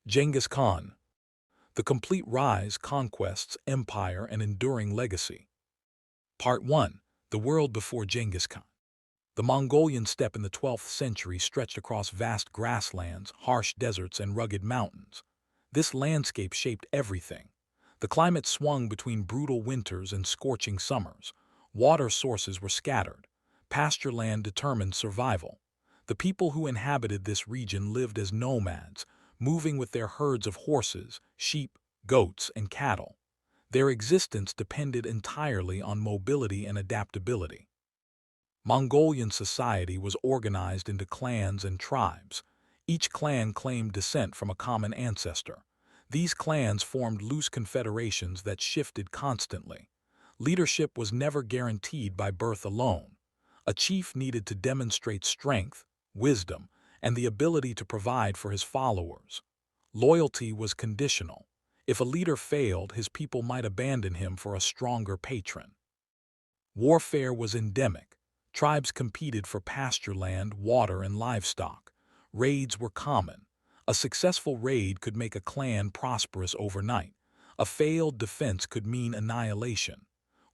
Genghis Khan, The Complete Rise, Conquests, Empire, and Enduring Legacy. Part 1. The World Before Genghis Khan. The Mongolian steppe in the 12th century stretched across vast grasslands, harsh deserts, and rugged mountains. This landscape shaped everything. The climate swung between brutal winters and scorching summers. Water sources were scattered. Pasture land determined survival. The people who inhabited this region lived as nomads, moving with their herds of horses, sheep, goats, and cattle. Their existence depended entirely on mobility and adaptability. Mongolian society was organized into clans and tribes. Each clan claimed descent from a common ancestor. These clans formed loose confederations that shifted constantly. Leadership was never guaranteed by birth alone. A chief needed to demonstrate strength, wisdom, and the ability to provide for his followers. Loyalty was conditional. If a leader failed, his people might abandon him for a stronger patron. Warfare was endemic. Tribes competed for pasture land, water, and livestock. Raids were common. A successful raid could make a clan prosperous overnight. A failed defense could mean annihilation.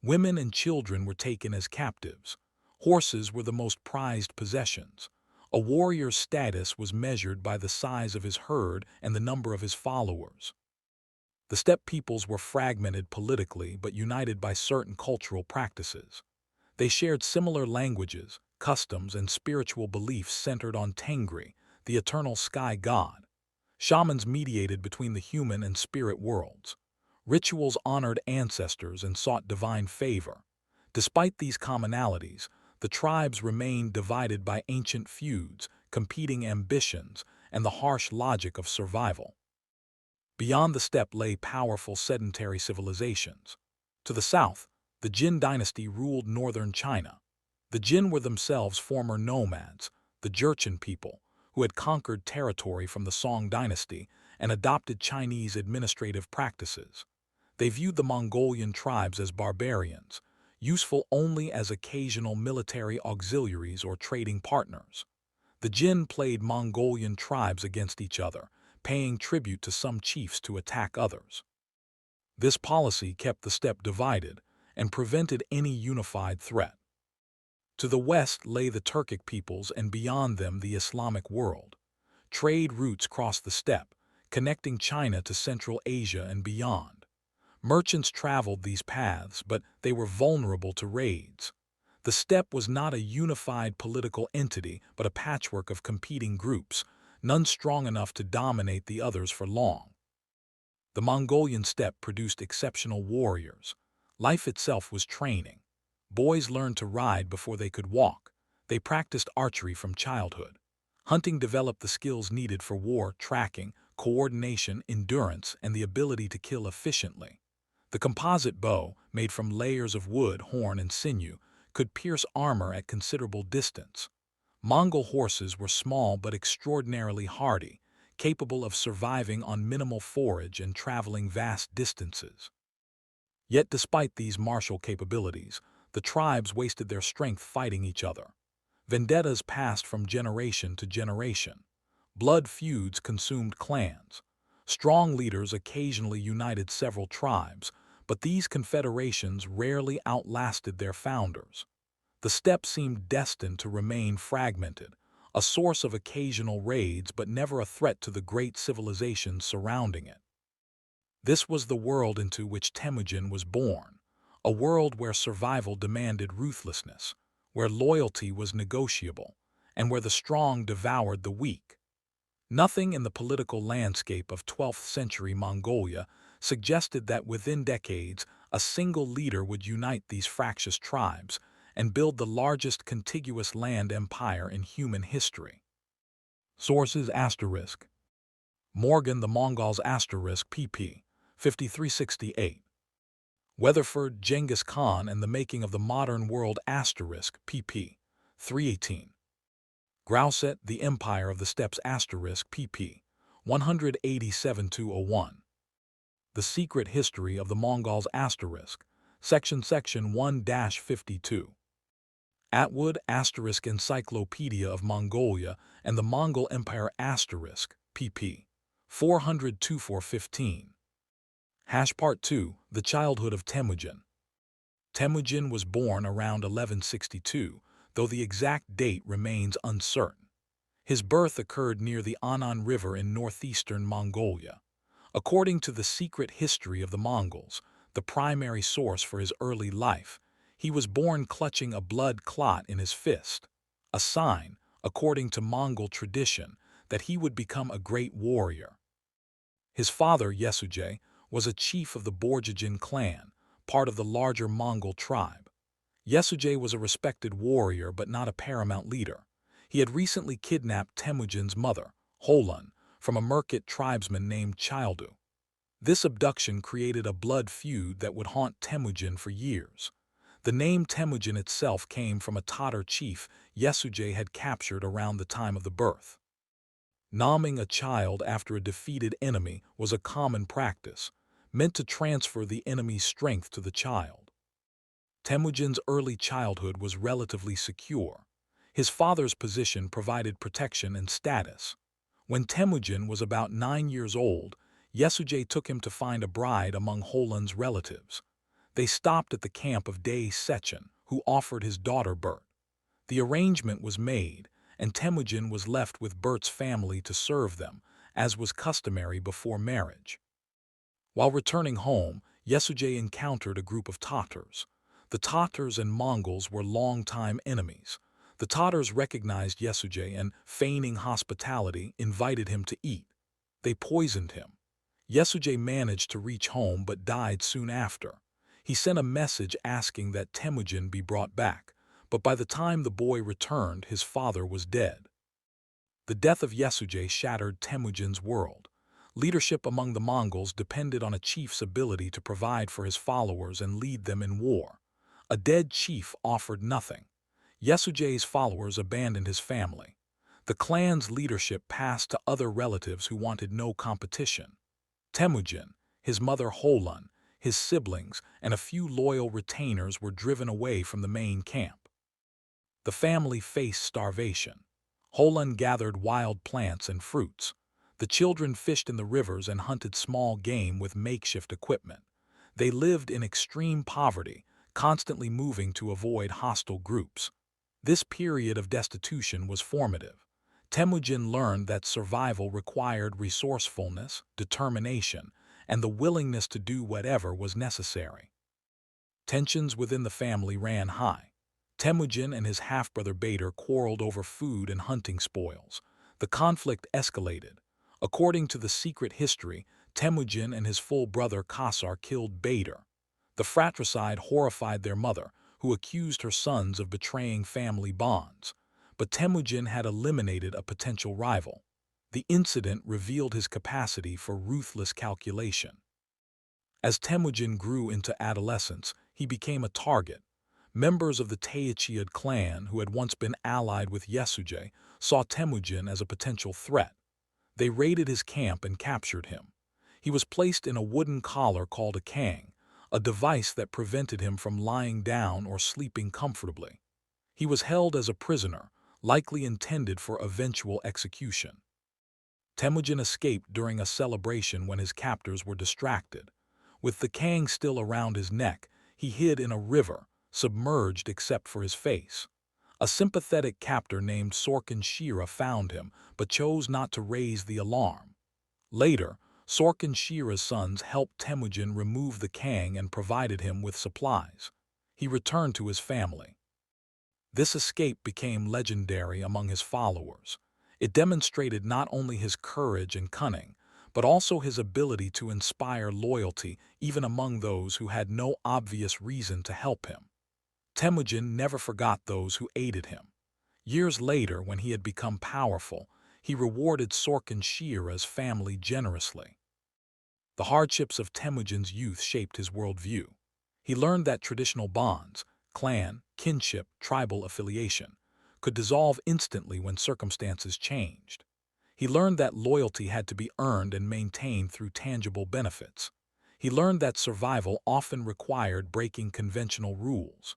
Women and children were taken as captives. Horses were the most prized possessions. A warrior's status was measured by the size of his herd and the number of his followers. The steppe peoples were fragmented politically but united by certain cultural practices. They shared similar languages, customs, and spiritual beliefs centered on Tengri, the eternal sky god. Shamans mediated between the human and spirit worlds. Rituals honored ancestors and sought divine favor. Despite these commonalities, the tribes remained divided by ancient feuds, competing ambitions, and the harsh logic of survival. Beyond the steppe lay powerful sedentary civilizations. To the south, the Jin dynasty ruled northern China. The Jin were themselves former nomads, the Jurchen people, who had conquered territory from the Song dynasty and adopted Chinese administrative practices. They viewed the Mongolian tribes as barbarians, useful only as occasional military auxiliaries or trading partners. The Jin played Mongolian tribes against each other, paying tribute to some chiefs to attack others. This policy kept the steppe divided and prevented any unified threat. To the west lay the Turkic peoples and beyond them the Islamic world. Trade routes crossed the steppe, connecting China to Central Asia and beyond. Merchants traveled these paths, but they were vulnerable to raids. The steppe was not a unified political entity, but a patchwork of competing groups, none strong enough to dominate the others for long. The Mongolian steppe produced exceptional warriors. Life itself was training. Boys learned to ride before they could walk. They practiced archery from childhood. Hunting developed the skills needed for war, tracking, coordination, endurance, and the ability to kill efficiently. The composite bow, made from layers of wood, horn, and sinew, could pierce armor at considerable distance. Mongol horses were small but extraordinarily hardy, capable of surviving on minimal forage and traveling vast distances. Yet despite these martial capabilities, the tribes wasted their strength fighting each other. Vendettas passed from generation to generation. Blood feuds consumed clans. Strong leaders occasionally united several tribes, but these confederations rarely outlasted their founders. The steppe seemed destined to remain fragmented, a source of occasional raids but never a threat to the great civilizations surrounding it. This was the world into which Temüjin was born, a world where survival demanded ruthlessness, where loyalty was negotiable, and where the strong devoured the weak. Nothing in the political landscape of 12th century Mongolia suggested that within decades a single leader would unite these fractious tribes and build the largest contiguous land empire in human history. Sources *. Morgan the Mongols *pp. 5368. Weatherford, Genghis Khan and the Making of the Modern World *pp. 318. Grouset, The Empire of the Steppes *pp. 187-01. The Secret History of the Mongols Section 1-52. Atwood Encyclopedia of Mongolia and the Mongol Empire pp. 400–415. Part 2. The childhood of Temüjin. Temüjin was born around 1162, though the exact date remains uncertain. His birth occurred near the Anan River in northeastern Mongolia. According to the secret history of the Mongols, the primary source for his early life, he was born clutching a blood clot in his fist, a sign, according to Mongol tradition, that he would become a great warrior. His father, Yesuje, was a chief of the Borjigin clan, part of the larger Mongol tribe. Yesuje was a respected warrior but not a paramount leader. He had recently kidnapped Temujin's mother, Holan, from a Merkit tribesman named Childu. This abduction created a blood feud that would haunt Temüjin for years. The name Temüjin itself came from a Tatar chief Yesuje had captured around the time of the birth. Naming a child after a defeated enemy was a common practice, meant to transfer the enemy's strength to the child. Temujin's early childhood was relatively secure. His father's position provided protection and status. When Temüjin was about 9 years old, Yesuje took him to find a bride among Holan's relatives. They stopped at the camp of Day Sechin, who offered his daughter Bert. The arrangement was made, and Temüjin was left with Bert's family to serve them, as was customary before marriage. While returning home, Yesuje encountered a group of Tatars. The Tatars and Mongols were longtime enemies. The Tatars recognized Yesuje and, feigning hospitality, invited him to eat. They poisoned him. Yesuje managed to reach home but died soon after. He sent a message asking that Temüjin be brought back, but by the time the boy returned, his father was dead. The death of Yesuje shattered Temüjin's world. Leadership among the Mongols depended on a chief's ability to provide for his followers and lead them in war. A dead chief offered nothing. Yesuje's followers abandoned his family. The clan's leadership passed to other relatives who wanted no competition. Temüjin, his mother Holan, his siblings, and a few loyal retainers were driven away from the main camp. The family faced starvation. Holan gathered wild plants and fruits. The children fished in the rivers and hunted small game with makeshift equipment. They lived in extreme poverty, constantly moving to avoid hostile groups. This period of destitution was formative. Temüjin learned that survival required resourcefulness, determination, and the willingness to do whatever was necessary. Tensions within the family ran high. Temüjin and his half-brother Bader quarreled over food and hunting spoils. The conflict escalated. According to the secret history, Temüjin and his full brother Kasar killed Bader. The fratricide horrified their mother, who accused her sons of betraying family bonds. But Temüjin had eliminated a potential rival. The incident revealed his capacity for ruthless calculation. As Temüjin grew into adolescence, he became a target. Members of the Temüjin clan, who had once been allied with Yesuje, saw Temüjin as a potential threat. They raided his camp and captured him. He was placed in a wooden collar called a kang, a device that prevented him from lying down or sleeping comfortably. He was held as a prisoner, likely intended for eventual execution. Temüjin escaped during a celebration when his captors were distracted. With the kang still around his neck, he hid in a river, submerged except for his face. A sympathetic captor named Sorkin Shira found him, but chose not to raise the alarm. Later, Sorkin Shira's sons helped Temüjin remove the kang and provided him with supplies. He returned to his family. This escape became legendary among his followers. It demonstrated not only his courage and cunning, but also his ability to inspire loyalty even among those who had no obvious reason to help him. Temüjin never forgot those who aided him. Years later, when he had become powerful, he rewarded Sorkin Shira's family generously. The hardships of Temüjin's youth shaped his worldview. He learned that traditional bonds, clan, kinship, tribal affiliation, could dissolve instantly when circumstances changed. He learned that loyalty had to be earned and maintained through tangible benefits. He learned that survival often required breaking conventional rules.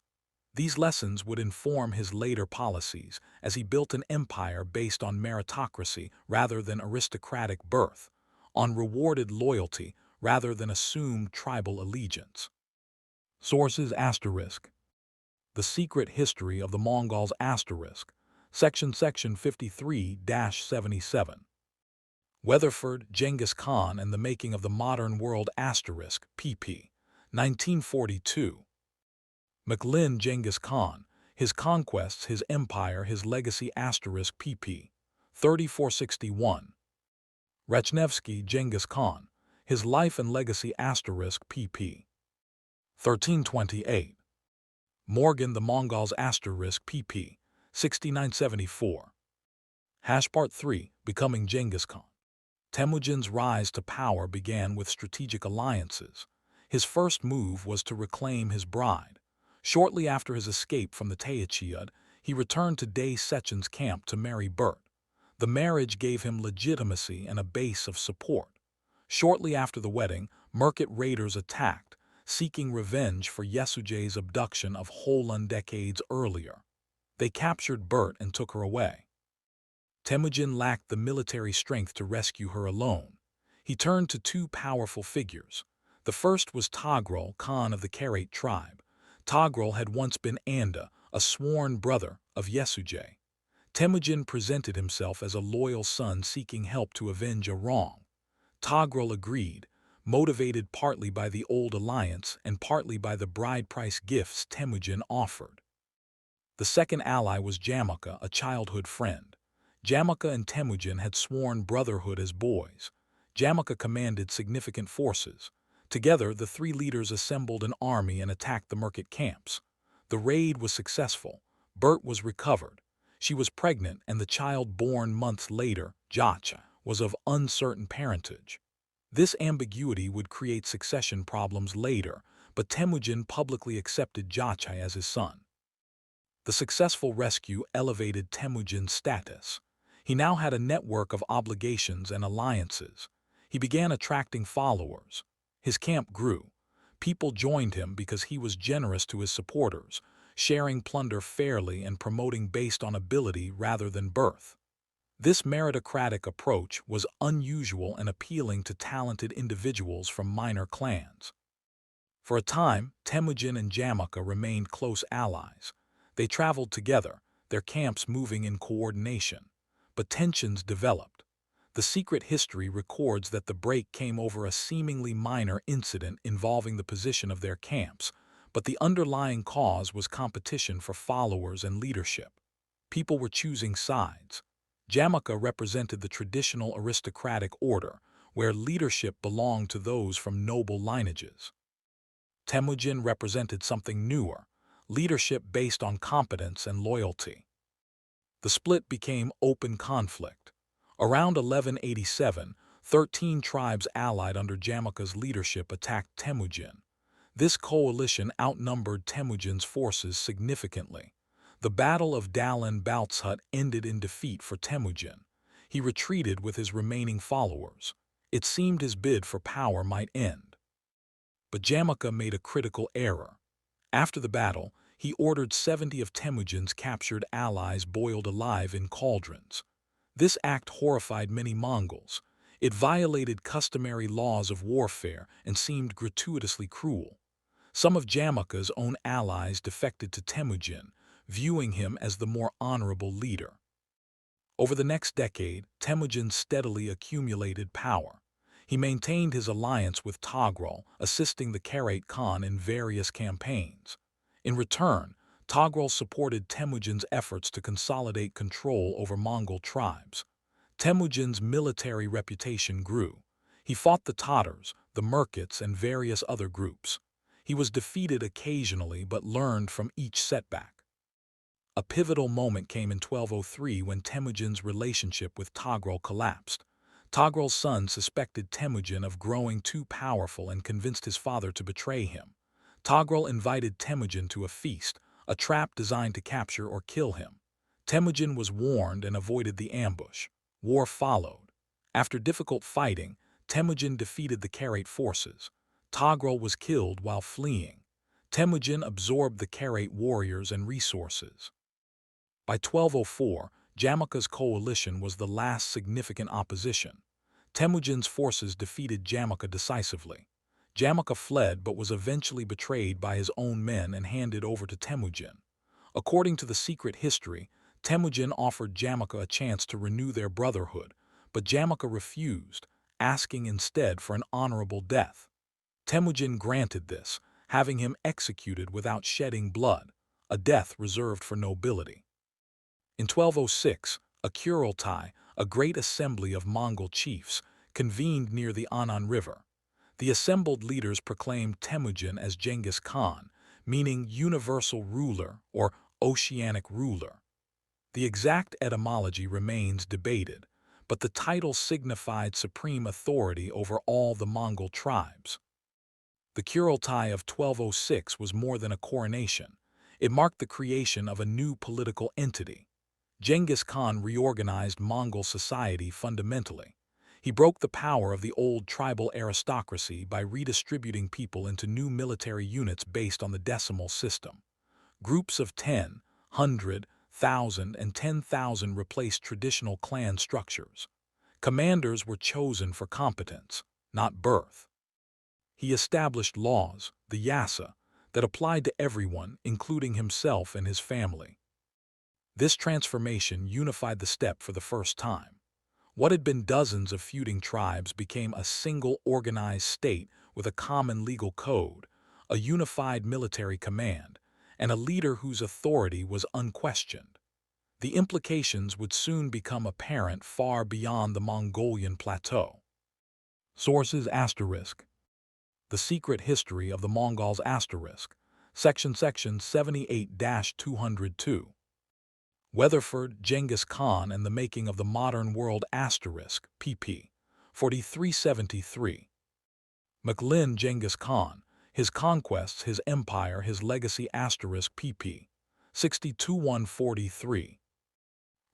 These lessons would inform his later policies as he built an empire based on meritocracy rather than aristocratic birth. on rewarded loyalty rather than assumed tribal allegiance. Sources asterisk. The Secret History of the Mongols asterisk. Section 53-77. Weatherford, Genghis Khan and the Making of the Modern World asterisk. pp. 1942. McLynn, Genghis Khan, His Conquests, His Empire, His Legacy asterisk. pp. 3461. Rechnevsky, Genghis Khan, His Life and Legacy asterisk. pp. 1328. Morgan, The Mongols asterisk. pp. 6974. Part 3, Becoming Genghis Khan. Temüjin's rise to power began with strategic alliances. His first move was to reclaim his bride. Shortly after his escape from the Temüjin, he returned to Day Sechen's camp to marry Bert. The marriage gave him legitimacy and a base of support. Shortly after the wedding, Merkit raiders attacked, seeking revenge for Yesugei's abduction of Holun decades earlier. They captured Bert and took her away. Temüjin lacked the military strength to rescue her alone. He turned to two powerful figures. The first was Togrul, Khan of the Karait tribe. Togrul had once been Anda, a sworn brother of Yesugei. Temüjin presented himself as a loyal son seeking help to avenge a wrong. Togrul agreed, motivated partly by the old alliance and partly by the bride price gifts Temüjin offered. The second ally was Jamaka, a childhood friend. Jamaka and Temüjin had sworn brotherhood as boys. Jamaka commanded significant forces. Together, the three leaders assembled an army and attacked the Merkit camps. The raid was successful. Bert was recovered. She was pregnant, and the child born months later, Jacha, was of uncertain parentage. This ambiguity would create succession problems later, but Temüjin publicly accepted Jacha as his son. The successful rescue elevated Temüjin's status. He now had a network of obligations and alliances. He began attracting followers. His camp grew. People joined him because he was generous to his supporters, sharing plunder fairly and promoting based on ability rather than birth. This meritocratic approach was unusual and appealing to talented individuals from minor clans. For a time, Temüjin and Jamaka remained close allies. They traveled together, their camps moving in coordination. But tensions developed. The Secret History records that the break came over a seemingly minor incident involving the position of their camps, but the underlying cause was competition for followers and leadership. People were choosing sides. Jamaka represented the traditional aristocratic order, where leadership belonged to those from noble lineages. Temüjin represented something newer, leadership based on competence and loyalty. The split became open conflict. Around 1187, 13 tribes allied under Jamaka's leadership attacked Temüjin. This coalition outnumbered Temüjin's forces significantly. The Battle of Dalen Baltshut ended in defeat for Temüjin. He retreated with his remaining followers. It seemed his bid for power might end. But Jamaka made a critical error. After the battle, he ordered 70 of Temüjin's captured allies boiled alive in cauldrons. This act horrified many Mongols. It violated customary laws of warfare and seemed gratuitously cruel. Some of Jamaka's own allies defected to Temüjin, viewing him as the more honorable leader. Over the next decade, Temüjin steadily accumulated power. He maintained his alliance with Togrul, assisting the Karait Khan in various campaigns. In return, Togrul supported Temüjin's efforts to consolidate control over Mongol tribes. Temüjin's military reputation grew. He fought the Tatars, the Merkits, and various other groups. He was defeated occasionally but learned from each setback. A pivotal moment came in 1203 when Temüjin's relationship with Togrul collapsed. Togrul's son suspected Temüjin of growing too powerful and convinced his father to betray him. Togrul invited Temüjin to a feast, a trap designed to capture or kill him. Temüjin was warned and avoided the ambush. War followed. After difficult fighting, Temüjin defeated the Karait forces. Togrul was killed while fleeing. Temüjin absorbed the Karait warriors and resources. By 1204, Jamaka's coalition was the last significant opposition. Temujin's forces defeated Jamaka decisively. Jamaka fled but was eventually betrayed by his own men and handed over to Temüjin. According to the secret history, Temüjin offered Jamaka a chance to renew their brotherhood, but Jamaka refused, asking instead for an honorable death. Temüjin granted this, having him executed without shedding blood, a death reserved for nobility. In 1206, a Kurultai, a great assembly of Mongol chiefs, convened near the Anan River. The assembled leaders proclaimed Temüjin as Genghis Khan, meaning universal ruler or oceanic ruler. The exact etymology remains debated, but the title signified supreme authority over all the Mongol tribes. The Kurultai of 1206 was more than a coronation. It marked the creation of a new political entity. Genghis Khan reorganized Mongol society fundamentally. He broke the power of the old tribal aristocracy by redistributing people into new military units based on the decimal system. Groups of 10, 100, 1,000, and 10,000 replaced traditional clan structures. Commanders were chosen for competence, not birth. He established laws, the Yasa, that applied to everyone, including himself and his family. This transformation unified the steppe for the first time. What had been dozens of feuding tribes became a single organized state with a common legal code, a unified military command, and a leader whose authority was unquestioned. The implications would soon become apparent far beyond the Mongolian plateau. Sources **. The Secret History of the Mongols **. Section 78-202. Weatherford, Genghis Khan and the Making of the Modern World ** pp. 4373. McLynn, Genghis Khan, His Conquests, His Empire, His Legacy ** pp. 62-143.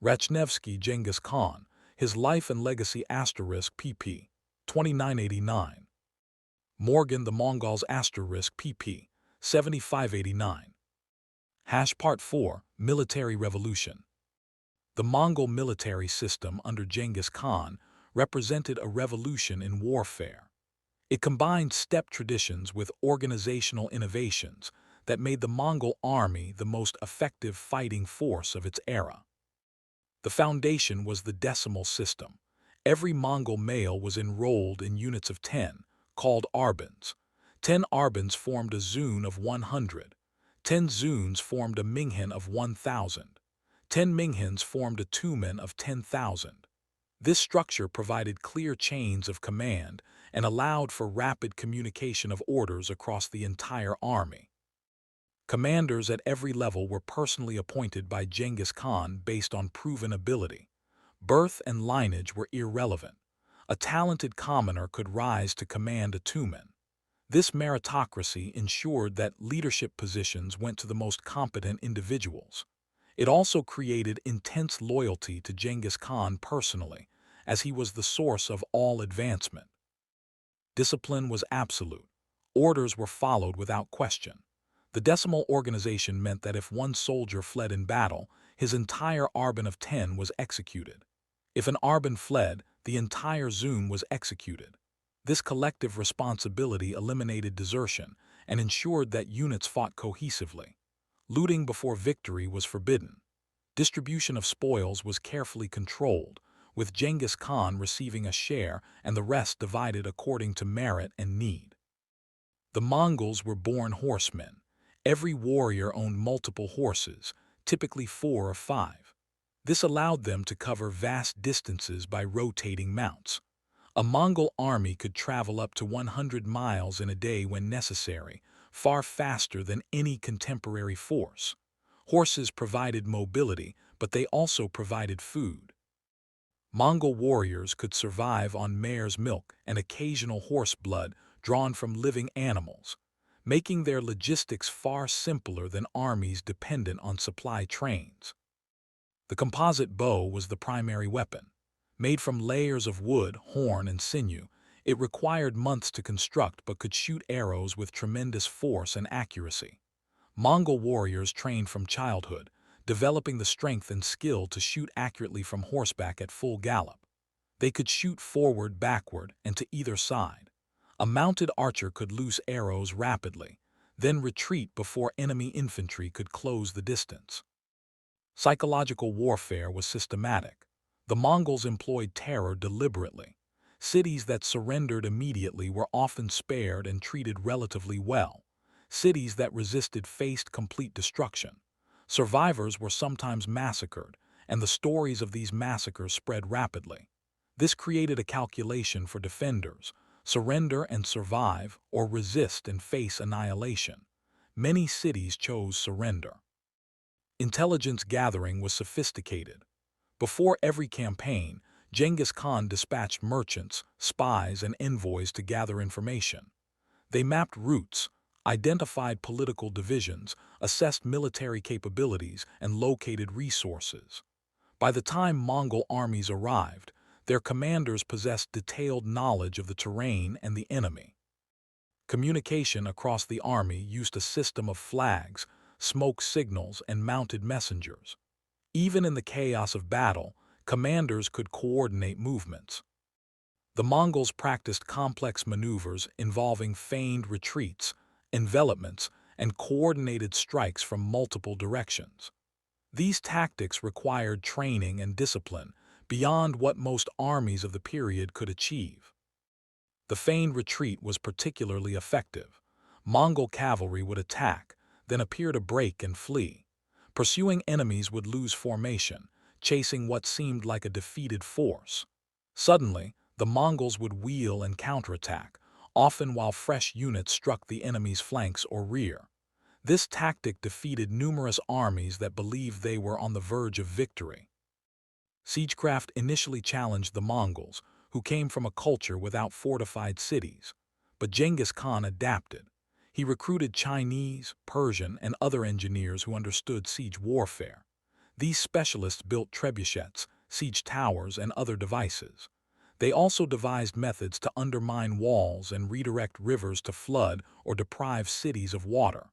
Rachnevsky, Genghis Khan, His Life and Legacy ** pp. 2989. Morgan, The Mongols ** pp. 7589. Part 4, Military Revolution. The Mongol military system under Genghis Khan represented a revolution in warfare. It combined steppe traditions with organizational innovations that made the Mongol army the most effective fighting force of its era. The foundation was the decimal system. Every Mongol male was enrolled in units of 10, called arbans. 10 arbans formed a zun of 100. 10 zuns formed a minghan of 1,000. 10 minghans formed a tumen of 10,000. This structure provided clear chains of command and allowed for rapid communication of orders across the entire army. Commanders at every level were personally appointed by Genghis Khan based on proven ability. Birth and lineage were irrelevant. A talented commoner could rise to command a tumen. This meritocracy ensured that leadership positions went to the most competent individuals. It also created intense loyalty to Genghis Khan personally, as he was the source of all advancement. Discipline was absolute. Orders were followed without question. The decimal organization meant that if one soldier fled in battle, his entire arban of 10 was executed. If an arban fled, the entire zun was executed. This collective responsibility eliminated desertion and ensured that units fought cohesively. Looting before victory was forbidden. Distribution of spoils was carefully controlled, with Genghis Khan receiving a share and the rest divided according to merit and need. The Mongols were born horsemen. Every warrior owned multiple horses, typically 4 or 5. This allowed them to cover vast distances by rotating mounts. A Mongol army could travel up to 100 miles in a day when necessary, far faster than any contemporary force. Horses provided mobility, but they also provided food. Mongol warriors could survive on mare's milk and occasional horse blood drawn from living animals, making their logistics far simpler than armies dependent on supply trains. The composite bow was the primary weapon. Made from layers of wood, horn, and sinew, it required months to construct but could shoot arrows with tremendous force and accuracy. Mongol warriors trained from childhood, developing the strength and skill to shoot accurately from horseback at full gallop. They could shoot forward, backward, and to either side. A mounted archer could loose arrows rapidly, then retreat before enemy infantry could close the distance. Psychological warfare was systematic. The Mongols employed terror deliberately. Cities that surrendered immediately were often spared and treated relatively well. Cities that resisted faced complete destruction. Survivors were sometimes massacred, and the stories of these massacres spread rapidly. This created a calculation for defenders: surrender and survive, or resist and face annihilation. Many cities chose surrender. Intelligence gathering was sophisticated. Before every campaign, Genghis Khan dispatched merchants, spies, and envoys to gather information. They mapped routes, identified political divisions, assessed military capabilities, and located resources. By the time Mongol armies arrived, their commanders possessed detailed knowledge of the terrain and the enemy. Communication across the army used a system of flags, smoke signals, and mounted messengers. Even in the chaos of battle, commanders could coordinate movements. The Mongols practiced complex maneuvers involving feigned retreats, envelopments, and coordinated strikes from multiple directions. These tactics required training and discipline beyond what most armies of the period could achieve. The feigned retreat was particularly effective. Mongol cavalry would attack, then appear to break and flee. Pursuing enemies would lose formation, chasing what seemed like a defeated force. Suddenly, the Mongols would wheel and counterattack, often while fresh units struck the enemy's flanks or rear. This tactic defeated numerous armies that believed they were on the verge of victory. Siegecraft initially challenged the Mongols, who came from a culture without fortified cities. But Genghis Khan adapted. He recruited Chinese, Persian, and other engineers who understood siege warfare. These specialists built trebuchets, siege towers, and other devices. They also devised methods to undermine walls and redirect rivers to flood or deprive cities of water.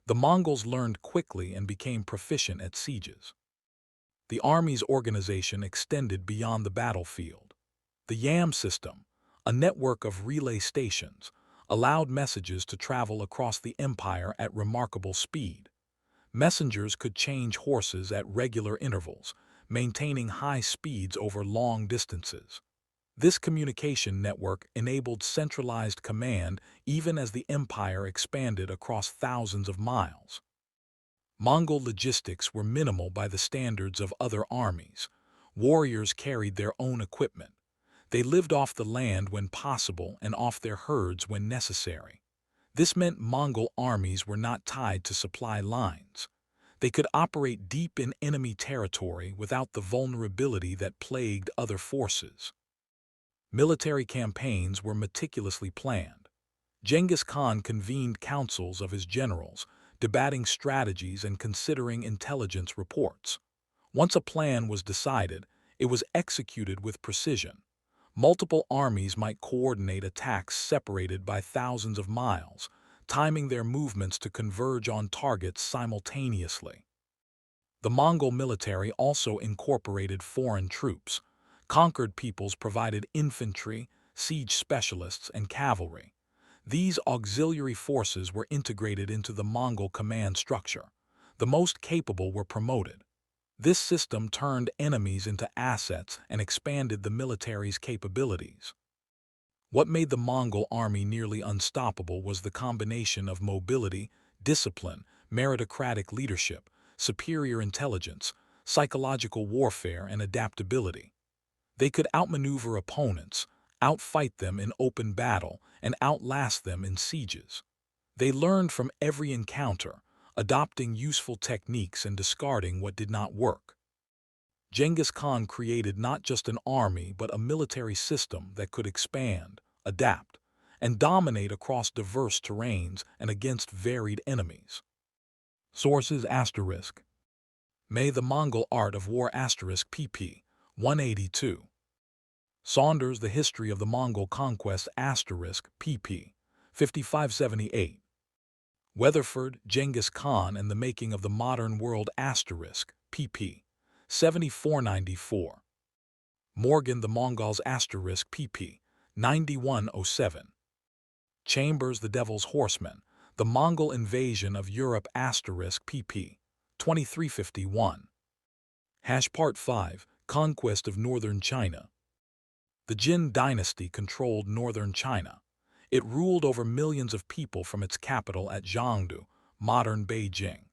The Mongols learned quickly and became proficient at sieges. The army's organization extended beyond the battlefield. The YAM system, a network of relay stations, allowed messages to travel across the empire at remarkable speed. Messengers could change horses at regular intervals, maintaining high speeds over long distances. This communication network enabled centralized command even as the empire expanded across thousands of miles. Mongol logistics were minimal by the standards of other armies. Warriors carried their own equipment. They lived off the land when possible and off their herds when necessary. This meant Mongol armies were not tied to supply lines. They could operate deep in enemy territory without the vulnerability that plagued other forces. Military campaigns were meticulously planned. Genghis Khan convened councils of his generals, debating strategies and considering intelligence reports. Once a plan was decided, it was executed with precision. Multiple armies might coordinate attacks separated by thousands of miles, timing their movements to converge on targets simultaneously. The Mongol military also incorporated foreign troops. Conquered peoples provided infantry, siege specialists, and cavalry. These auxiliary forces were integrated into the Mongol command structure. The most capable were promoted. This system turned enemies into assets and expanded the military's capabilities. What made the Mongol army nearly unstoppable was the combination of mobility, discipline, meritocratic leadership, superior intelligence, psychological warfare, and adaptability. They could outmaneuver opponents, outfight them in open battle, and outlast them in sieges. They learned from every encounter, adopting useful techniques and discarding what did not work. Genghis Khan created not just an army but a military system that could expand, adapt, and dominate across diverse terrains and against varied enemies. Sources **. May the Mongol Art of War *pp. 182. Saunders, The History of the Mongol Conquest *pp. 5578. Weatherford, Genghis Khan and the Making of the Modern World *pp. 7494. Morgan the Mongols *pp. 9107. Chambers the Devil's Horseman, The Mongol Invasion of Europe *pp. 2351. Part 5, Conquest of Northern China. The Jin dynasty controlled northern China. It ruled over millions of people from its capital at Jiangdu, modern Beijing.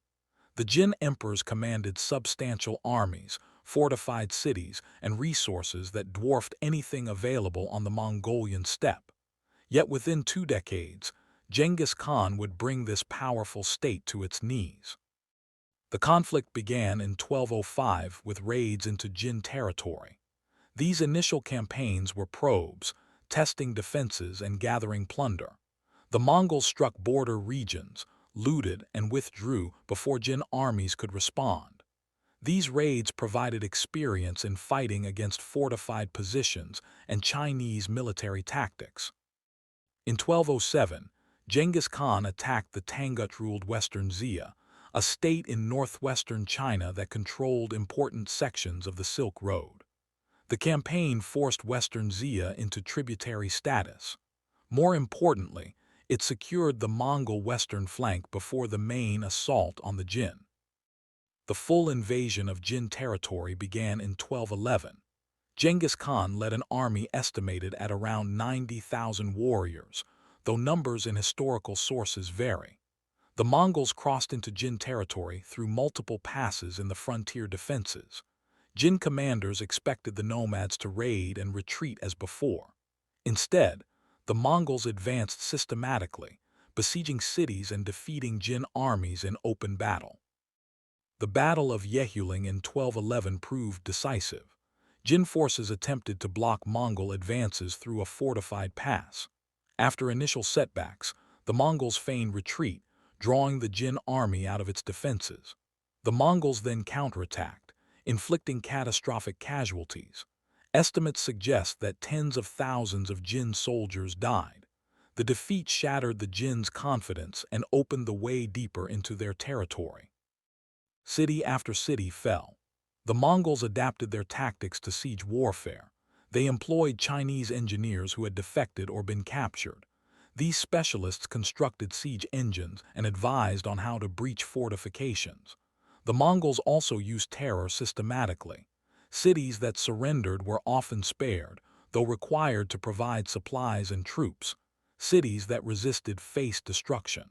The Jin emperors commanded substantial armies, fortified cities, and resources that dwarfed anything available on the Mongolian steppe. Yet within 2 decades, Genghis Khan would bring this powerful state to its knees. The conflict began in 1205 with raids into Jin territory. These initial campaigns were probes, testing defenses and gathering plunder. The Mongols struck border regions, looted and withdrew before Jin armies could respond. These raids provided experience in fighting against fortified positions and Chinese military tactics. In 1207, Genghis Khan attacked the Tangut-ruled Western Xia, a state in northwestern China that controlled important sections of the Silk Road. The campaign forced Western Xia into tributary status. More importantly, it secured the Mongol western flank before the main assault on the Jin. The full invasion of Jin territory began in 1211. Genghis Khan led an army estimated at around 90,000 warriors, though numbers in historical sources vary. The Mongols crossed into Jin territory through multiple passes in the frontier defenses. Jin commanders expected the nomads to raid and retreat as before. Instead, the Mongols advanced systematically, besieging cities and defeating Jin armies in open battle. The Battle of Yehuling in 1211 proved decisive. Jin forces attempted to block Mongol advances through a fortified pass. After initial setbacks, the Mongols feigned retreat, drawing the Jin army out of its defenses. The Mongols then counterattacked, inflicting catastrophic casualties. Estimates suggest that tens of thousands of Jin soldiers died. The defeat shattered the Jin's confidence and opened the way deeper into their territory. City after city fell. The Mongols adapted their tactics to siege warfare. They employed Chinese engineers who had defected or been captured. These specialists constructed siege engines and advised on how to breach fortifications. The Mongols also used terror systematically. Cities that surrendered were often spared, though required to provide supplies and troops. Cities that resisted faced destruction.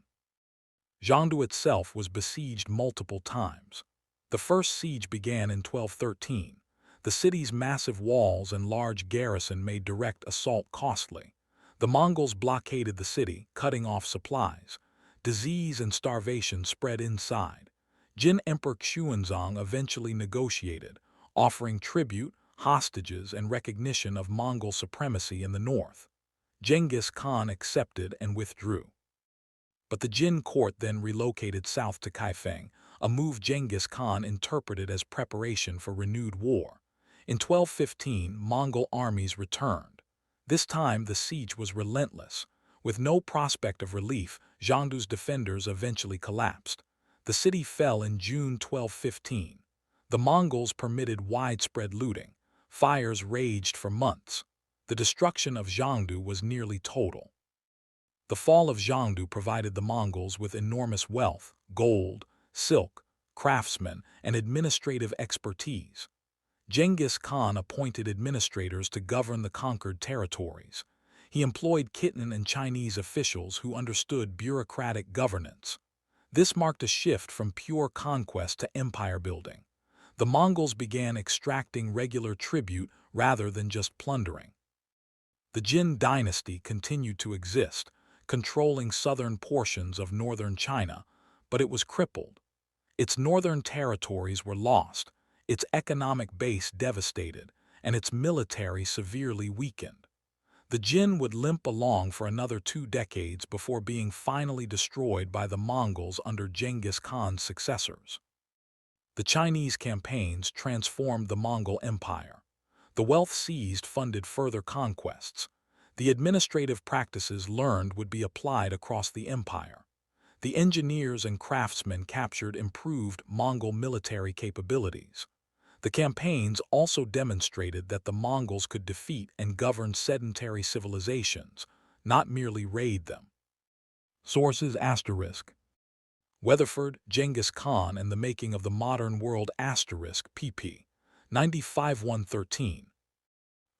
Jiangdu itself was besieged multiple times. The first siege began in 1213. The city's massive walls and large garrison made direct assault costly. The Mongols blockaded the city, cutting off supplies. Disease and starvation spread inside. Jin Emperor Xuanzang eventually negotiated, offering tribute, hostages, and recognition of Mongol supremacy in the north. Genghis Khan accepted and withdrew. But the Jin court then relocated south to Kaifeng, a move Genghis Khan interpreted as preparation for renewed war. In 1215, Mongol armies returned. This time the siege was relentless. With no prospect of relief, Jiangdu's defenders eventually collapsed. The city fell in June 1215. The Mongols permitted widespread looting. Fires raged for months. The destruction of Jiangdu was nearly total. The fall of Jiangdu provided the Mongols with enormous wealth, gold, silk, craftsmen, and administrative expertise. Genghis Khan appointed administrators to govern the conquered territories. He employed Khitan and Chinese officials who understood bureaucratic governance. This marked a shift from pure conquest to empire building. The Mongols began extracting regular tribute rather than just plundering. The Jin dynasty continued to exist, controlling southern portions of northern China, but it was crippled. Its northern territories were lost, its economic base devastated, and its military severely weakened. The Jin would limp along for another 2 decades before being finally destroyed by the Mongols under Genghis Khan's successors. The Chinese campaigns transformed the Mongol Empire. The wealth seized funded further conquests. The administrative practices learned would be applied across the empire. The engineers and craftsmen captured improved Mongol military capabilities. The campaigns also demonstrated that the Mongols could defeat and govern sedentary civilizations, not merely raid them. Sources **. Weatherford, Genghis Khan and the Making of the Modern World *pp. 95-113.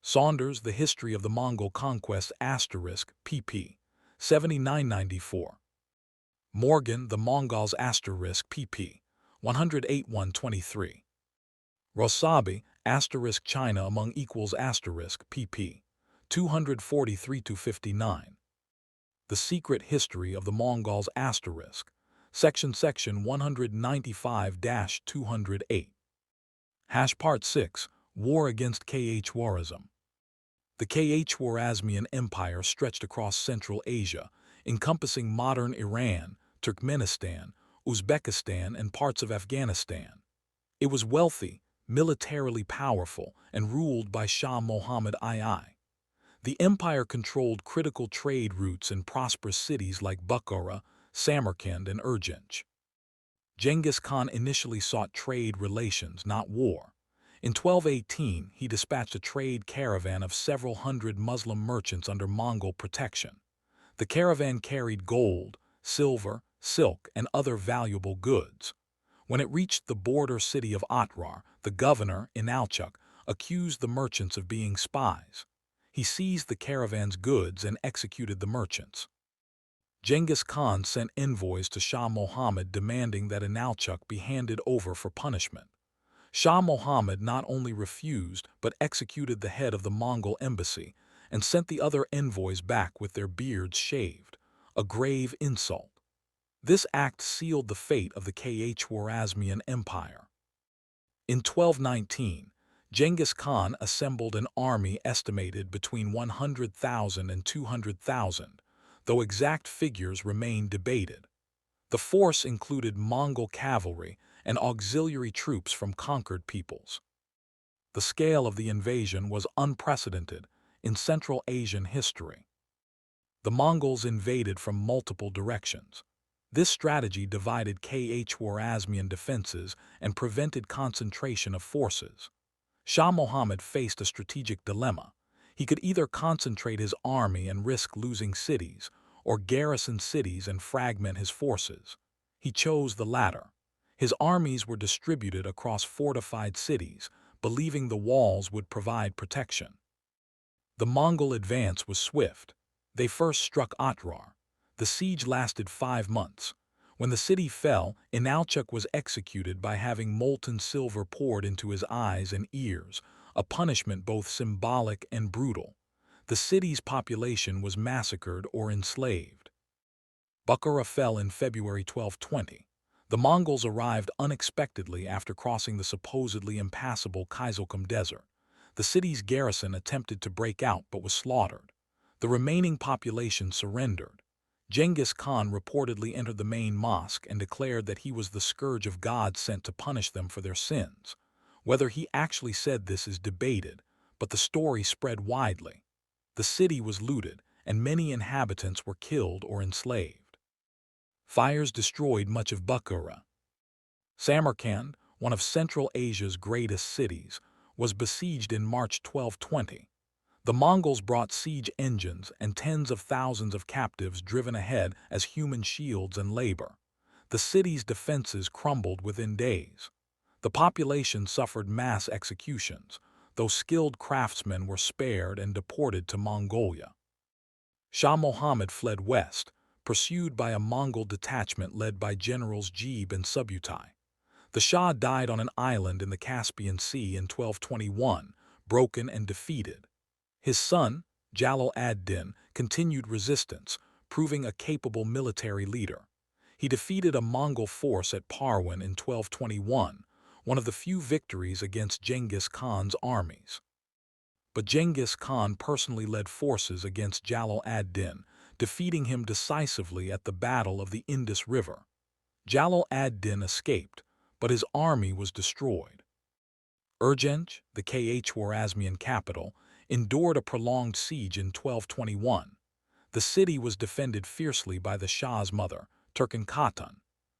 Saunders, The History of the Mongol Conquest *pp. 79-94. Morgan, The Mongols *pp. 108-123. Rosabi, China Among Equals *pp. 243-59. The Secret History of the Mongols Section 195-208. Part 6. War against Khwarazm. The Khwarezmian Empire stretched across Central Asia, encompassing modern Iran, Turkmenistan, Uzbekistan, and parts of Afghanistan. It was wealthy, militarily powerful, and ruled by Shah Mohammad II. The empire controlled critical trade routes in prosperous cities like Bukhara, Samarkand, and Urgench. Genghis Khan initially sought trade relations, not war. In 1218, he dispatched a trade caravan of several hundred Muslim merchants under Mongol protection. The caravan carried gold, silver, silk, and other valuable goods. When it reached the border city of Otrar, the governor, Inalchuk, accused the merchants of being spies. He seized the caravan's goods and executed the merchants. Genghis Khan sent envoys to Shah Mohammad demanding that Inalchuk be handed over for punishment. Shah Mohammad not only refused but executed the head of the Mongol embassy and sent the other envoys back with their beards shaved, a grave insult. This act sealed the fate of the Khwarezmian Empire. In 1219, Genghis Khan assembled an army estimated between 100,000 and 200,000, though exact figures remain debated. The force included Mongol cavalry and auxiliary troops from conquered peoples. The scale of the invasion was unprecedented in Central Asian history. The Mongols invaded from multiple directions. This strategy divided Khwarezmian defenses and prevented concentration of forces. Shah Mohammad faced a strategic dilemma. He could either concentrate his army and risk losing cities, or garrison cities and fragment his forces. He chose the latter. His armies were distributed across fortified cities, believing the walls would provide protection. The Mongol advance was swift. They first struck Otrar. The siege lasted 5 months. When the city fell, Inalchuk was executed by having molten silver poured into his eyes and ears, a punishment both symbolic and brutal. The city's population was massacred or enslaved. Bukhara fell in February 1220. The Mongols arrived unexpectedly after crossing the supposedly impassable Kizilkum Desert. The city's garrison attempted to break out but was slaughtered. The remaining population surrendered. Genghis Khan reportedly entered the main mosque and declared that he was the scourge of God sent to punish them for their sins. Whether he actually said this is debated, but the story spread widely. The city was looted, and many inhabitants were killed or enslaved. Fires destroyed much of Bukhara. Samarkand, one of Central Asia's greatest cities, was besieged in March 1220. The Mongols brought siege engines and tens of thousands of captives driven ahead as human shields and labor. The city's defenses crumbled within days. The population suffered mass executions, though skilled craftsmen were spared and deported to Mongolia. Shah Mohammad fled west, pursued by a Mongol detachment led by generals Jebe and Subutai. The Shah died on an island in the Caspian Sea in 1221, broken and defeated. His son, Jalal ad-Din, continued resistance, proving a capable military leader. He defeated a Mongol force at Parwan in 1221, one of the few victories against Genghis Khan's armies. But Genghis Khan personally led forces against Jalal ad-Din, defeating him decisively at the Battle of the Indus River. Jalal ad-Din escaped, but his army was destroyed. Urgench, the Khwarezmian capital, endured a prolonged siege in 1221. The city was defended fiercely by the Shah's mother, Turkan Khatan.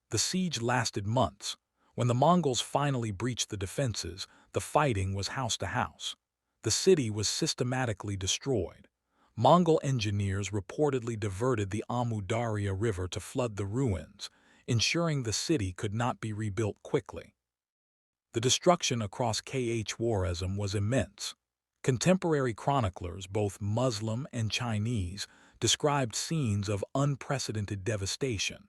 The siege lasted months. When the Mongols finally breached the defenses, The fighting was house to house. The city was systematically destroyed. Mongol engineers reportedly diverted the Amu Darya River to flood the ruins, ensuring the city could not be rebuilt quickly. The destruction across Khwarezm was immense. Contemporary chroniclers, both Muslim and Chinese, described scenes of unprecedented devastation.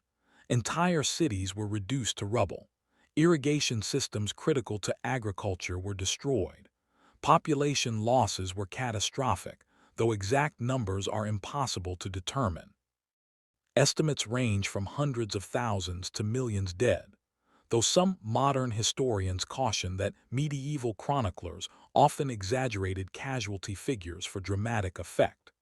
Entire cities were reduced to rubble. Irrigation systems critical to agriculture were destroyed. Population losses were catastrophic, though exact numbers are impossible to determine. Estimates range from hundreds of thousands to millions dead, though some modern historians caution that medieval chroniclers often exaggerated casualty figures for dramatic effect.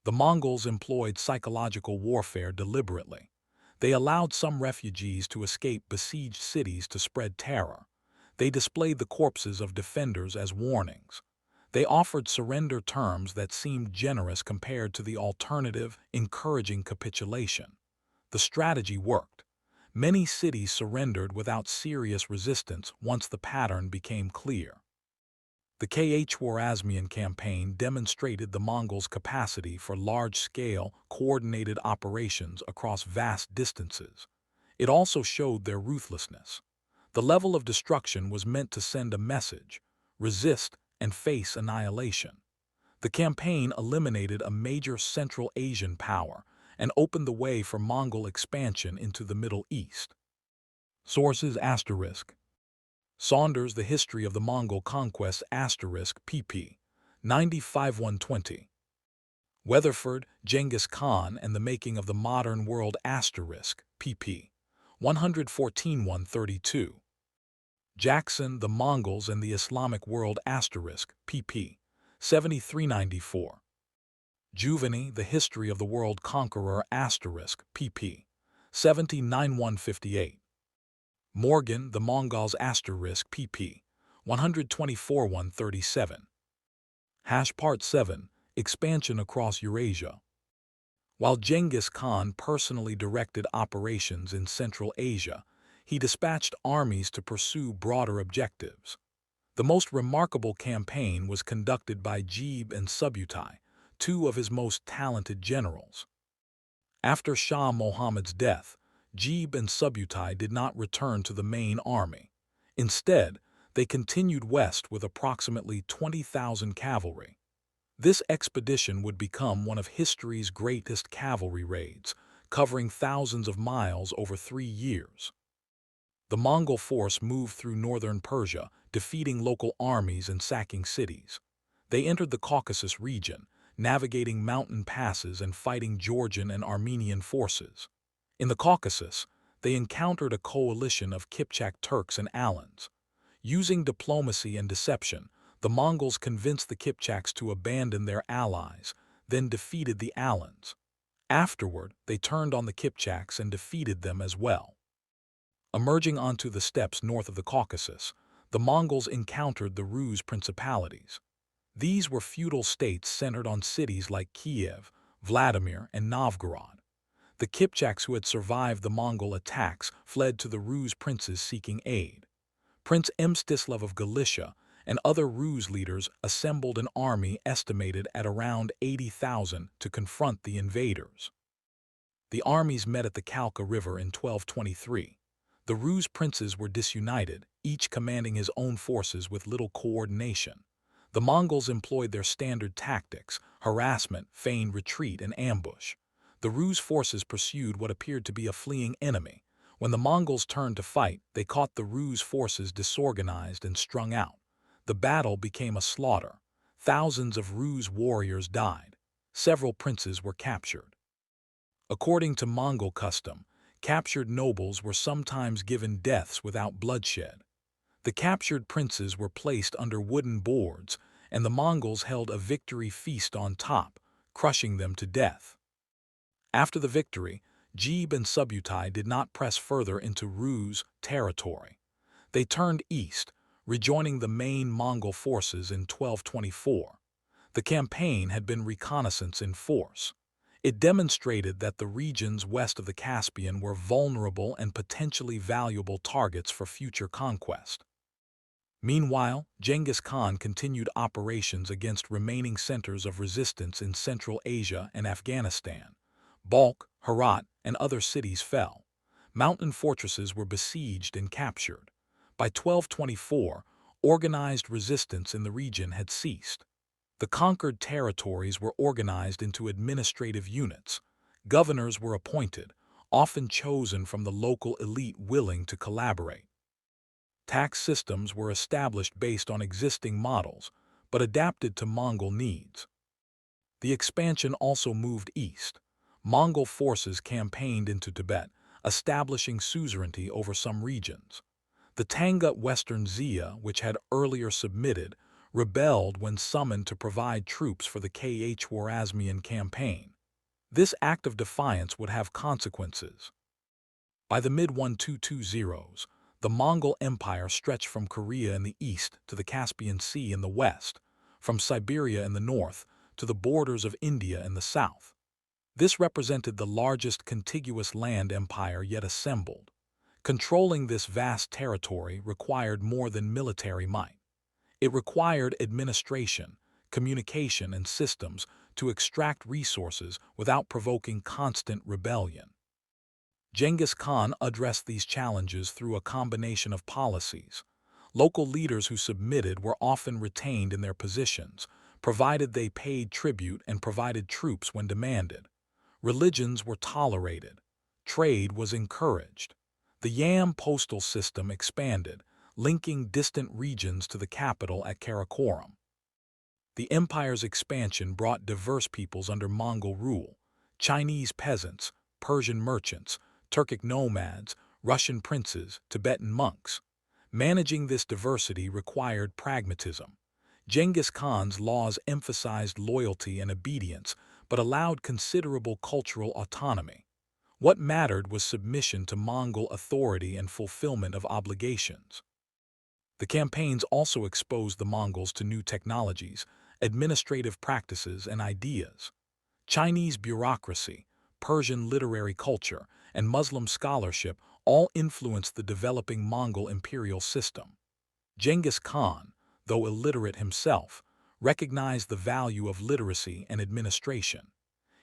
The Mongols employed psychological warfare deliberately. They allowed some refugees to escape besieged cities to spread terror. They displayed the corpses of defenders as warnings. They offered surrender terms that seemed generous compared to the alternative, encouraging capitulation. The strategy worked. Many cities surrendered without serious resistance once the pattern became clear. The Khwarezmian campaign demonstrated the Mongols' capacity for large-scale, coordinated operations across vast distances. It also showed their ruthlessness. The level of destruction was meant to send a message: resist and face annihilation. The campaign eliminated a major Central Asian power and opened the way for Mongol expansion into the Middle East. Sources **. Saunders, The History of the Mongol Conquests * pp. 95–120. Weatherford, Genghis Khan and the Making of the Modern World * pp. 114–132. Jackson, The Mongols and the Islamic World * pp. 73–94. Juveni, The History of the World Conqueror * pp. 79–158. Morgan, The Mongols * pp. 124–137. Part 7. Expansion across Eurasia. While Genghis Khan personally directed operations in Central Asia, he dispatched armies to pursue broader objectives. The most remarkable campaign was conducted by Jebe and Subutai, two of his most talented generals. After Shah Muhammad's death, Jebe and Subutai did not return to the main army. Instead, they continued west with approximately 20,000 cavalry. This expedition would become one of history's greatest cavalry raids, covering thousands of miles over 3 years. The Mongol force moved through northern Persia, defeating local armies and sacking cities. They entered the Caucasus region, navigating mountain passes and fighting Georgian and Armenian forces. In the Caucasus, they encountered a coalition of Kipchak Turks and Alans. Using diplomacy and deception, the Mongols convinced the Kipchaks to abandon their allies, then defeated the Alans. Afterward, they turned on the Kipchaks and defeated them as well. Emerging onto the steppes north of the Caucasus, the Mongols encountered the Rus principalities. These were feudal states centered on cities like Kiev, Vladimir, and Novgorod. The Kipchaks who had survived the Mongol attacks fled to the Rus princes seeking aid. Prince Mstislav of Galicia and other Rus leaders assembled an army estimated at around 80,000 to confront the invaders. The armies met at the Kalka River in 1223. The Rus princes were disunited, each commanding his own forces with little coordination. The Mongols employed their standard tactics: harassment, feigned retreat, and ambush. The Rus forces pursued what appeared to be a fleeing enemy. When the Mongols turned to fight, they caught the Rus forces disorganized and strung out. The battle became a slaughter. Thousands of Rus warriors died. Several princes were captured. According to Mongol custom, captured nobles were sometimes given deaths without bloodshed. The captured princes were placed under wooden boards, and the Mongols held a victory feast on top, crushing them to death. After the victory, Jebe and Subutai did not press further into Rus territory. They turned east, rejoining the main Mongol forces in 1224. The campaign had been reconnaissance in force. It demonstrated that the regions west of the Caspian were vulnerable and potentially valuable targets for future conquest. Meanwhile, Genghis Khan continued operations against remaining centers of resistance in Central Asia and Afghanistan. Balkh, Herat, and other cities fell. Mountain fortresses were besieged and captured. By 1224, organized resistance in the region had ceased. The conquered territories were organized into administrative units. Governors were appointed, often chosen from the local elite willing to collaborate. Tax systems were established based on existing models, but adapted to Mongol needs. The expansion also moved east. Mongol forces campaigned into Tibet, establishing suzerainty over some regions. The Tangut Western Xia, which had earlier submitted, rebelled when summoned to provide troops for the Khwarezmian campaign. This act of defiance would have consequences. By the mid-1220s, the Mongol Empire stretched from Korea in the east to the Caspian Sea in the west, from Siberia in the north to the borders of India in the south. This represented the largest contiguous land empire yet assembled. Controlling this vast territory required more than military might. It required administration, communication, and systems to extract resources without provoking constant rebellion. Genghis Khan addressed these challenges through a combination of policies. Local leaders who submitted were often retained in their positions, provided they paid tribute and provided troops when demanded. Religions were tolerated. Trade was encouraged. The Yam postal system expanded, linking distant regions to the capital at Karakoram. The empire's expansion brought diverse peoples under Mongol rule: Chinese peasants, Persian merchants, Turkic nomads, Russian princes, Tibetan monks. Managing this diversity required pragmatism. Genghis Khan's laws emphasized loyalty and obedience, but allowed considerable cultural autonomy. What mattered was submission to Mongol authority and fulfillment of obligations. The campaigns also exposed the Mongols to new technologies, administrative practices, and ideas. Chinese bureaucracy, Persian literary culture, and Muslim scholarship all influenced the developing Mongol imperial system. Genghis Khan, though illiterate himself, recognized the value of literacy and administration.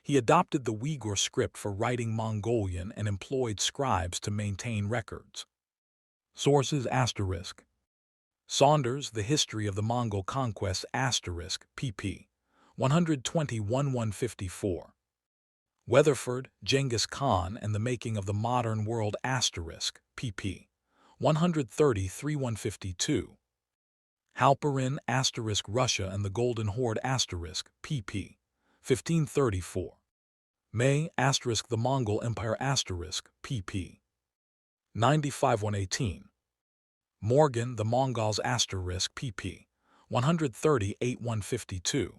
He adopted the Uyghur script for writing Mongolian and employed scribes to maintain records. Sources **. Saunders, The History of the Mongol Conquests *pp. 120–1154. Weatherford, Genghis Khan and the Making of the Modern World *pp. 130–152. Halperin Russia and the Golden Horde *pp. 1534. May the Mongol Empire *pp. 95–118. Morgan, The Mongols *pp. 138–152.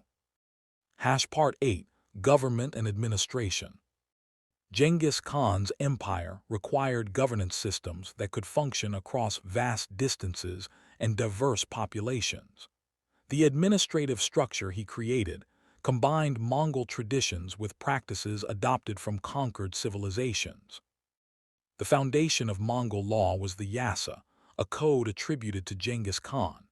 Part 8, Government and Administration. Genghis Khan's empire required governance systems that could function across vast distances and diverse populations. The administrative structure he created combined Mongol traditions with practices adopted from conquered civilizations. The foundation of Mongol law was the Yasa, a code attributed to Genghis Khan.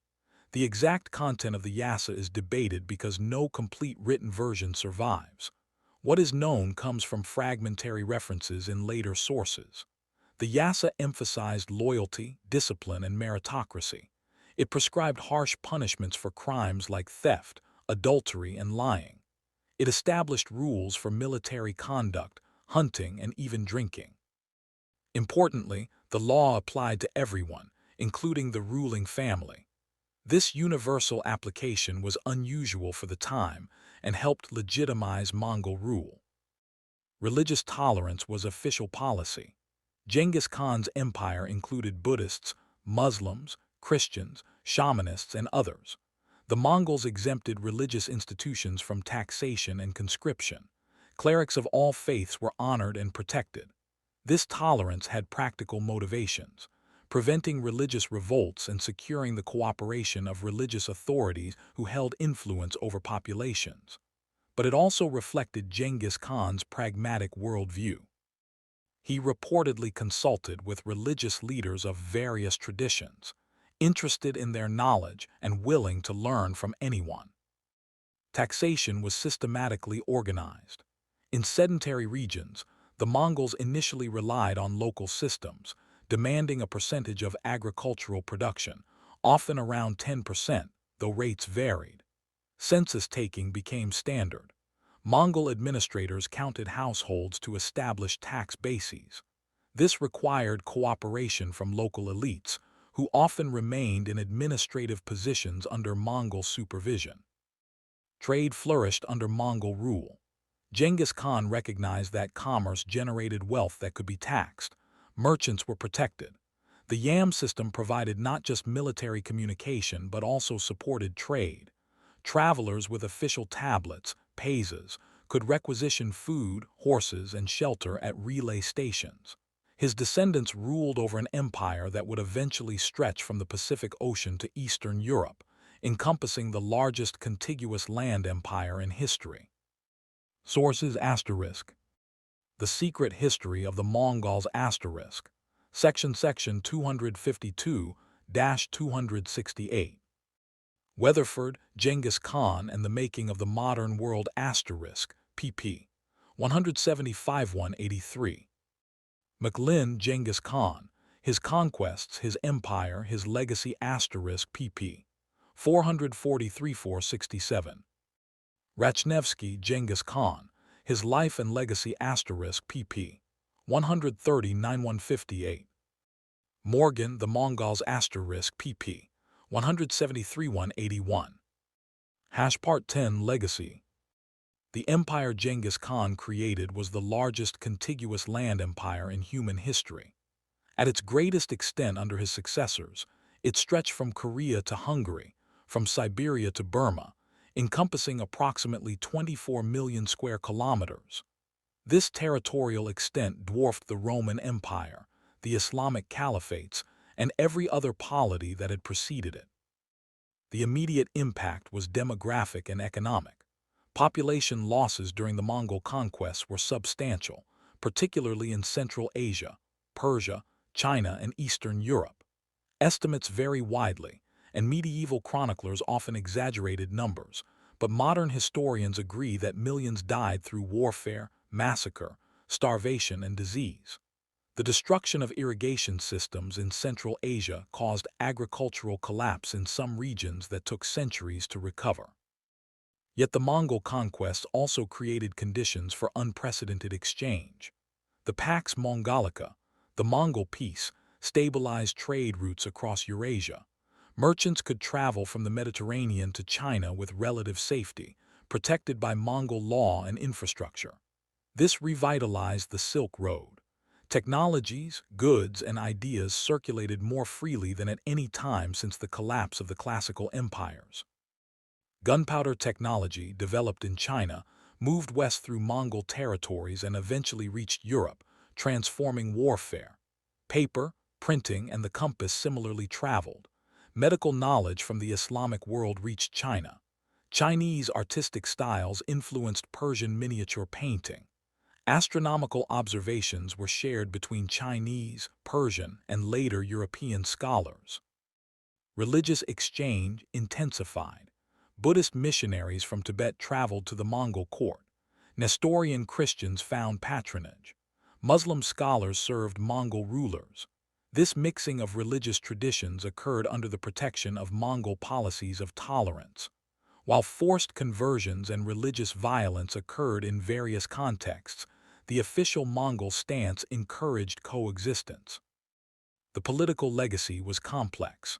The exact content of the Yasa is debated because no complete written version survives. What is known comes from fragmentary references in later sources. The Yasa emphasized loyalty, discipline, and meritocracy. It prescribed harsh punishments for crimes like theft, adultery, and lying. It established rules for military conduct, hunting, and even drinking. Importantly, the law applied to everyone, including the ruling family. This universal application was unusual for the time and helped legitimize Mongol rule. Religious tolerance was official policy. Genghis Khan's empire included Buddhists, Muslims, Christians, shamanists, and others. The Mongols exempted religious institutions from taxation and conscription. Clerics of all faiths were honored and protected. This tolerance had practical motivations: preventing religious revolts and securing the cooperation of religious authorities who held influence over populations. But it also reflected Genghis Khan's pragmatic worldview. He reportedly consulted with religious leaders of various traditions. interested in their knowledge and willing to learn from anyone. Taxation was systematically organized. In sedentary regions, the Mongols initially relied on local systems, demanding a percentage of agricultural production, often around 10%, though rates varied. Census taking became standard. Mongol administrators counted households to establish tax bases. This required cooperation from local elites, who often remained in administrative positions under Mongol supervision. Trade flourished under Mongol rule. Genghis Khan recognized that commerce generated wealth that could be taxed. Merchants were protected. The yam system provided not just military communication but also supported trade. Travelers with official tablets, pases, could requisition food, horses, and shelter at relay stations. His descendants ruled over an empire that would eventually stretch from the Pacific Ocean to Eastern Europe, encompassing the largest contiguous land empire in history. Sources ***. The Secret History of the Mongols ***. Section 252-268. Weatherford, Genghis Khan and the Making of the Modern World ***, pp. 175–183. McLynn, Genghis Khan, His Conquests, His Empire, His Legacy ***, pp. 443–467. Rachnevsky, Genghis Khan, His Life and Legacy ***, pp. 130–158. Morgan, The Mongols ***, pp. 173–181. Part 10 Legacy. The empire Genghis Khan created was the largest contiguous land empire in human history. At its greatest extent under his successors, it stretched from Korea to Hungary, from Siberia to Burma, encompassing approximately 24 million square kilometers. This territorial extent dwarfed the Roman Empire, the Islamic caliphates, and every other polity that had preceded it. The immediate impact was demographic and economic. Population losses during the Mongol conquests were substantial, particularly in Central Asia, Persia, China, and Eastern Europe. Estimates vary widely, and medieval chroniclers often exaggerated numbers, but modern historians agree that millions died through warfare, massacre, starvation, and disease. The destruction of irrigation systems in Central Asia caused agricultural collapse in some regions that took centuries to recover. Yet the Mongol conquest also created conditions for unprecedented exchange. The Pax Mongolica, the Mongol peace, stabilized trade routes across Eurasia. Merchants could travel from the Mediterranean to China with relative safety, protected by Mongol law and infrastructure. This revitalized the Silk Road. Technologies, goods, and ideas circulated more freely than at any time since the collapse of the classical empires. Gunpowder technology, developed in China, moved west through Mongol territories and eventually reached Europe, transforming warfare. Paper, printing, and the compass similarly traveled. Medical knowledge from the Islamic world reached China. Chinese artistic styles influenced Persian miniature painting. Astronomical observations were shared between Chinese, Persian, and later European scholars. Religious exchange intensified. Buddhist missionaries from Tibet traveled to the Mongol court. Nestorian Christians found patronage. Muslim scholars served Mongol rulers. This mixing of religious traditions occurred under the protection of Mongol policies of tolerance. While forced conversions and religious violence occurred in various contexts, the official Mongol stance encouraged coexistence. The political legacy was complex.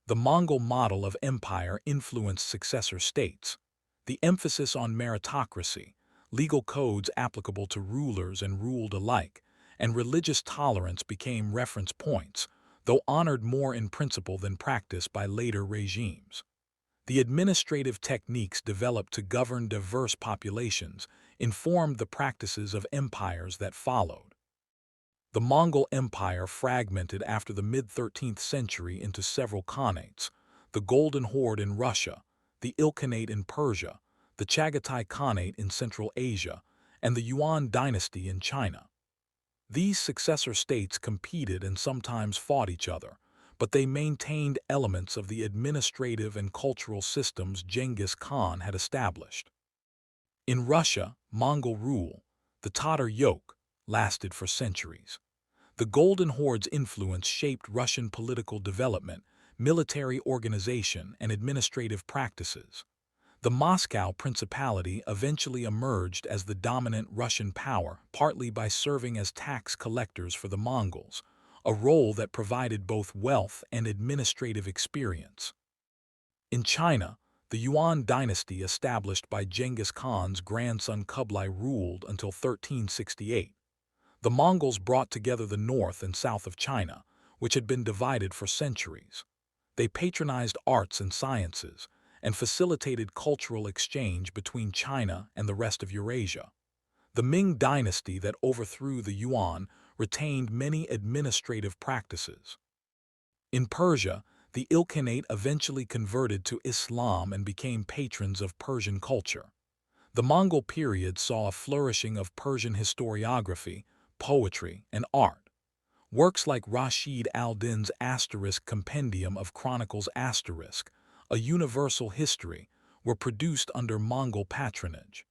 The Mongol model of empire influenced successor states. The emphasis on meritocracy, legal codes applicable to rulers and ruled alike, and religious tolerance became reference points, though honored more in principle than practice by later regimes. The administrative techniques developed to govern diverse populations informed the practices of empires that followed. The Mongol Empire fragmented after the mid-13th century into several khanates: the Golden Horde in Russia, the Ilkhanate in Persia, the Chagatai Khanate in Central Asia, and the Yuan dynasty in China. These successor states competed and sometimes fought each other, but they maintained elements of the administrative and cultural systems Genghis Khan had established. In Russia, Mongol rule, the Tatar yoke, lasted for centuries. The Golden Horde's influence shaped Russian political development, military organization, and administrative practices. The Moscow Principality eventually emerged as the dominant Russian power, partly by serving as tax collectors for the Mongols, a role that provided both wealth and administrative experience. In China, the Yuan dynasty established by Genghis Khan's grandson Kublai ruled until 1368. The Mongols brought together the north and south of China, which had been divided for centuries. They patronized arts and sciences, and facilitated cultural exchange between China and the rest of Eurasia. The Ming dynasty that overthrew the Yuan retained many administrative practices. In Persia, the Ilkhanate eventually converted to Islam and became patrons of Persian culture. The Mongol period saw a flourishing of Persian historiography, poetry, and art. Works like Rashid al-Din's Compendium of Chronicles a universal history, were produced under Mongol patronage.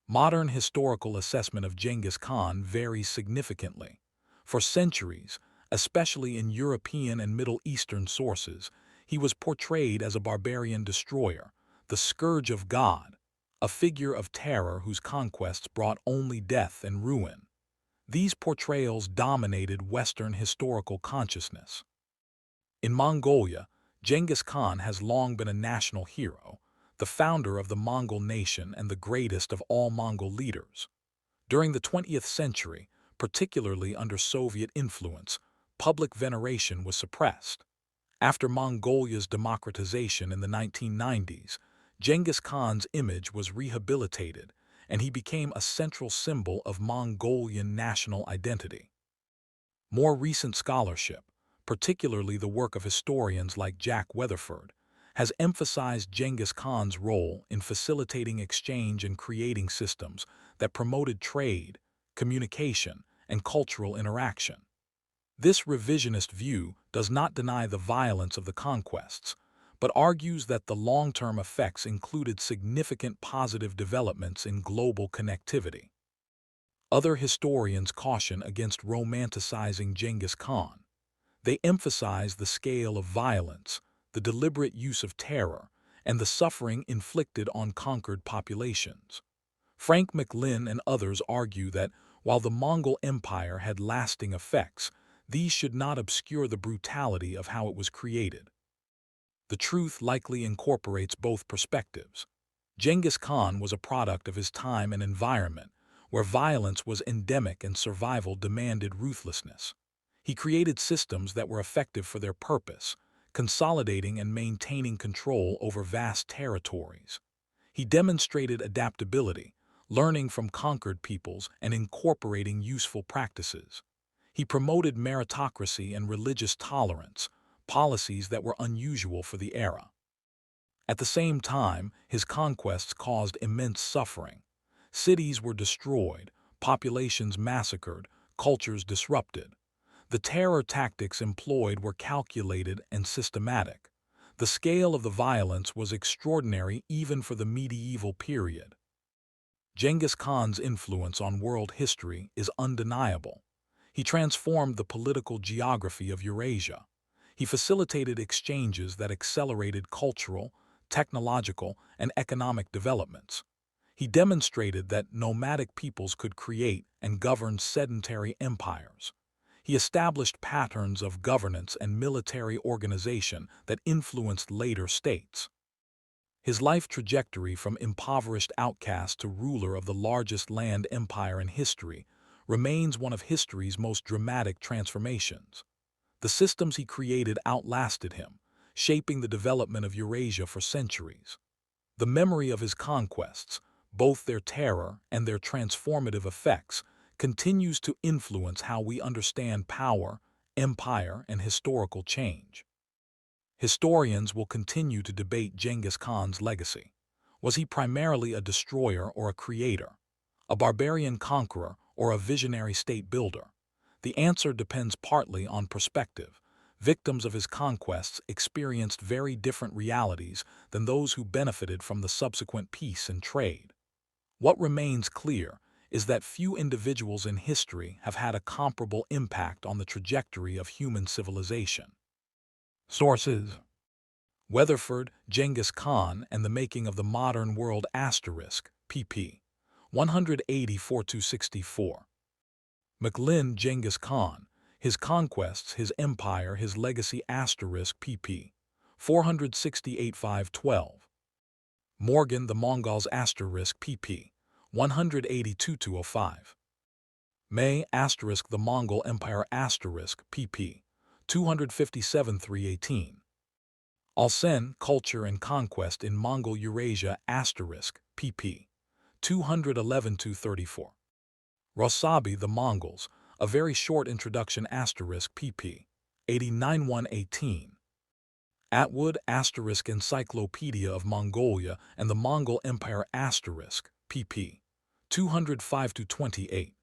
Modern historical assessment of Genghis Khan varies significantly. For centuries, especially in European and Middle Eastern sources, he was portrayed as a barbarian destroyer, the scourge of God, a figure of terror whose conquests brought only death and ruin. These portrayals dominated Western historical consciousness. In Mongolia, Genghis Khan has long been a national hero, the founder of the Mongol nation and the greatest of all Mongol leaders. During the 20th century, particularly under Soviet influence, public veneration was suppressed. After Mongolia's democratization in the 1990s, Genghis Khan's image was rehabilitated, and he became a central symbol of Mongolian national identity. More recent scholarship, particularly the work of historians like Jack Weatherford, has emphasized Genghis Khan's role in facilitating exchange and creating systems that promoted trade, communication, and cultural interaction. This revisionist view does not deny the violence of the conquests, but argues that the long-term effects included significant positive developments in global connectivity. Other historians caution against romanticizing Genghis Khan. They emphasize the scale of violence, the deliberate use of terror, and the suffering inflicted on conquered populations. Frank McLynn and others argue that while the Mongol Empire had lasting effects, these should not obscure the brutality of how it was created. The truth likely incorporates both perspectives. Genghis Khan was a product of his time and environment, where violence was endemic and survival demanded ruthlessness. He created systems that were effective for their purpose, consolidating and maintaining control over vast territories. He demonstrated adaptability, learning from conquered peoples and incorporating useful practices. He promoted meritocracy and religious tolerance, policies that were unusual for the era. At the same time, his conquests caused immense suffering. Cities were destroyed, populations massacred, cultures disrupted. The terror tactics employed were calculated and systematic. The scale of the violence was extraordinary even for the medieval period. Genghis Khan's influence on world history is undeniable. He transformed the political geography of Eurasia. He facilitated exchanges that accelerated cultural, technological, and economic developments. He demonstrated that nomadic peoples could create and govern sedentary empires. He established patterns of governance and military organization that influenced later states. His life trajectory from impoverished outcast to ruler of the largest land empire in history remains one of history's most dramatic transformations. The systems he created outlasted him, shaping the development of Eurasia for centuries. The memory of his conquests, both their terror and their transformative effects, continues to influence how we understand power, empire, and historical change. Historians will continue to debate Genghis Khan's legacy. Was he primarily a destroyer or a creator, a barbarian conqueror or a visionary state builder? The answer depends partly on perspective. victims of his conquests experienced very different realities than those who benefited from the subsequent peace and trade. What remains clear is that few individuals in history have had a comparable impact on the trajectory of human civilization. Sources: Weatherford, Genghis Khan and the Making of the Modern World * pp. 184–64. McLynn, Genghis Khan, His Conquests, His Empire, His Legacy * pp. 468–512. Morgan, The Mongols * pp. 182–05. May * The Mongol Empire * pp. 257–318. Alsen, Culture and Conquest in Mongol Eurasia * pp. 211–34. Rosabi, The Mongols, A Very Short Introduction * pp. 89–118. Atwood, Encyclopedia of Mongolia and the Mongol Empire * pp. 205–28.